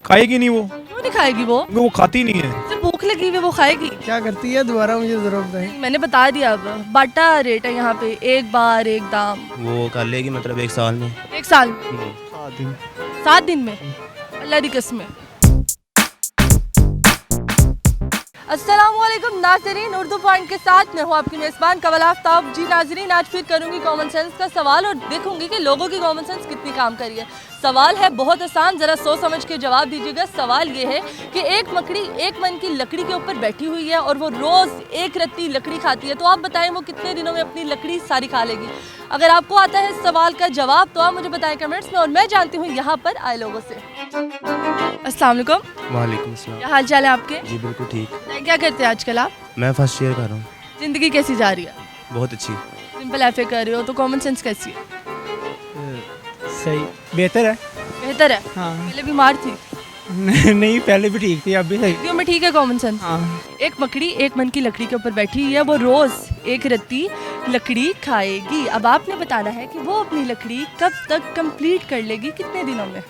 खाएगी नहीं वो, क्यों नहीं खाएगी वो खाती नहीं है। सिर्फ भूख लगी हुई है, वो खाएगी। क्या करती है दोबारा मुझे जरूरत है। मैंने बता दिया, अब बाटा रेट है यहाँ पे, एक बार एक दाम। वो कर लेगी मतलब 1 साल में। 1 साल 7 दिन 7 दिन में, अल्लाह दी कसम। अस्सलामुअलैकुम नाज़रीन, उर्दू पॉइंट के साथ मैं हूँ आपकी मेज़बान कवल आफ्ताब। जी नाज़रीन, आज फिर करूँगी कॉमन सेंस का सवाल और देखूंगी कि लोगों की कॉमन सेंस कितनी काम करी है। सवाल है बहुत आसान, ज़रा सोच समझ के जवाब दीजिएगा। सवाल ये है कि एक मकड़ी एक मन की लकड़ी के ऊपर बैठी हुई है और वो रोज़ एक रत्ती लकड़ी खाती है, तो आप बताएं वो कितने दिनों में अपनी लकड़ी सारी खा लेगी। अगर आपको आता है इस सवाल का जवाब तो आप मुझे बताएं कमेंट्स में, और मैं जानती हूँ यहाँ पर आए लोगों से। अस्सलाम वालेकुम। वालेकुम अस्सलाम। क्या हाल चाल है आपके? जी बिल्कुल ठीक। क्या करते हैं आजकल आप? मैं फर्स्ट ईयर कर रहा हूँ। जिंदगी कैसी जा रही है? बहुत अच्छी। सिंपल एफ कर रहे हो तो कॉमन सेंस कैसी है? सही बेहतर है। बेहतर है। हाँ पहले बीमार थी? नहीं पहले भी ठीक थी, अब भी सही। सर्दियों में ठीक है कॉमन सेंस। हाँ एक मकड़ी एक मन की लकड़ी के ऊपर बैठी हुई है, वो रोज एक रत्ती लकड़ी खाएगी। अब आपने बताना है कि वो अपनी लकड़ी कब तक कंप्लीट कर लेगी, कितने दिनों में।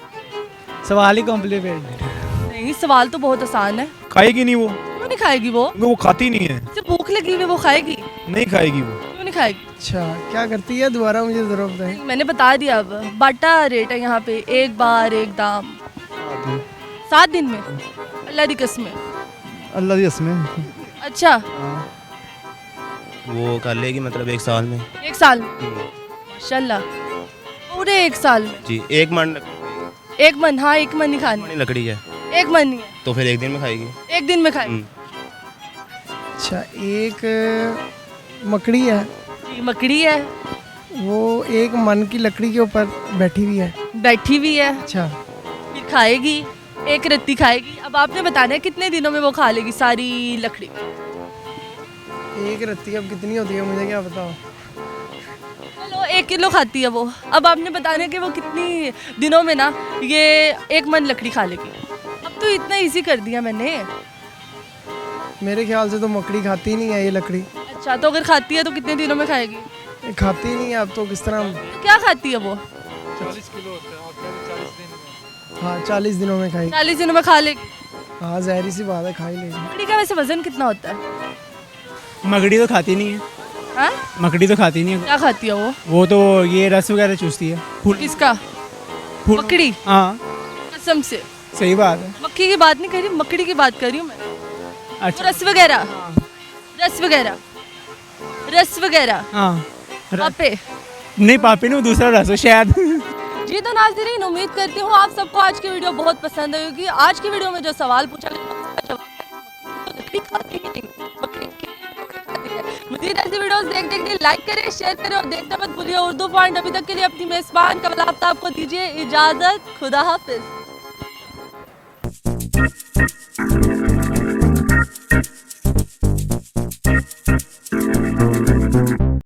सवाल ही कॉम्प्लीकेटेड। नहीं, सवाल तो बहुत आसान है। खाएगी नहीं वो, क्यों नहीं खाएगी वो खाती नहीं है। सिर्फ भूख लगी हुई है, वो खाएगी। नहीं खाएगी वो। क्यों नहीं खाएगी? अच्छा क्या करती है दोबारा मुझे जरूरत है। मैंने बता दिया, अब बाटा रेट है यहाँ पे, एक बार एक दाम। 7 दिन में, अल्लाह दी कसम। अल्लाह की कसम। अच्छा, वो कर लेगी मतलब 1 साल में। 1 साल माशाल्लाह, पूरे 1 साल में। जी एक मन एक मन, हाँ एक मन ही खानी, लकड़ी है एक मन नहीं है, तो फिर 1 दिन में खाएगी। एक दिन में खाएगी। अच्छा एक मकड़ी है, जी, मकड़ी है, वो एक मन की लकड़ी के ऊपर बैठी हुई है। बैठी हुई है, अच्छा फिर खाएगी, एक रत्ती खाएगी। अब आपने बताना है कितने दिनों में वो खा लेगी सारी लकड़ी। एक रत्ती अब कितनी होती है मुझे क्या बताओ। चलो 1 किलो खाती है वो। अब आपने बताना है कि वो कितनी दिनों में ना ये एक मन लकड़ी खा लेगी। अब तो इतना इजी कर दिया मैंने। मेरे ख्याल से तो मकड़ी खाती नहीं है ये लकड़ी। अच्छा, तो अगर खाती है तो कितने दिनों में खाएगी? ये खाती नहीं है अब तो किस तरह। तो क्या खाती है वो? 40 किलो होता है, 40 दिन। हाँ 40 दिनों में खाई। 40 दिनों में खा लेगी। हाँ जहरी सी बात है, खा ही लेगी। मकड़ी का वैसे वजन कितना होता है? मकड़ी तो खाती नहीं है। हाँ? मकड़ी तो खाती नहीं है। क्या खाती है वो? तो ये रस वगैरह चूसती है। किसका? फूल। मकड़ी? हाँ कसम से सही बात है। मक्खी की बात नहीं कर रही, मकड़ी की बात कर रही हूँ मैं। अच्छा तो रस वगैरह, रस वगैरह, रस वगैरह। हाँ पापे? नहीं पापी नहीं, वो दूसरा रस है शायद। जी तो नाज़रीन, उम्मीद करती हूँ आप सबको आज की वीडियो बहुत पसंद आई होगी। आज की वीडियो में जो सवाल पूछा गया उसका जवाब है लकड़ी खाती ही नहीं, मकड़ी खाती है। मज़ीद ऐसी वीडियोस देखने के लिए लाइक करें, शेयर करें और देखना मत भूलिए उर्दू पॉइंट। अभी तक के लिए अपनी मेज़बान कवल आफ्ताब को दीजिए इजाज़त। खुदा हाफिज़।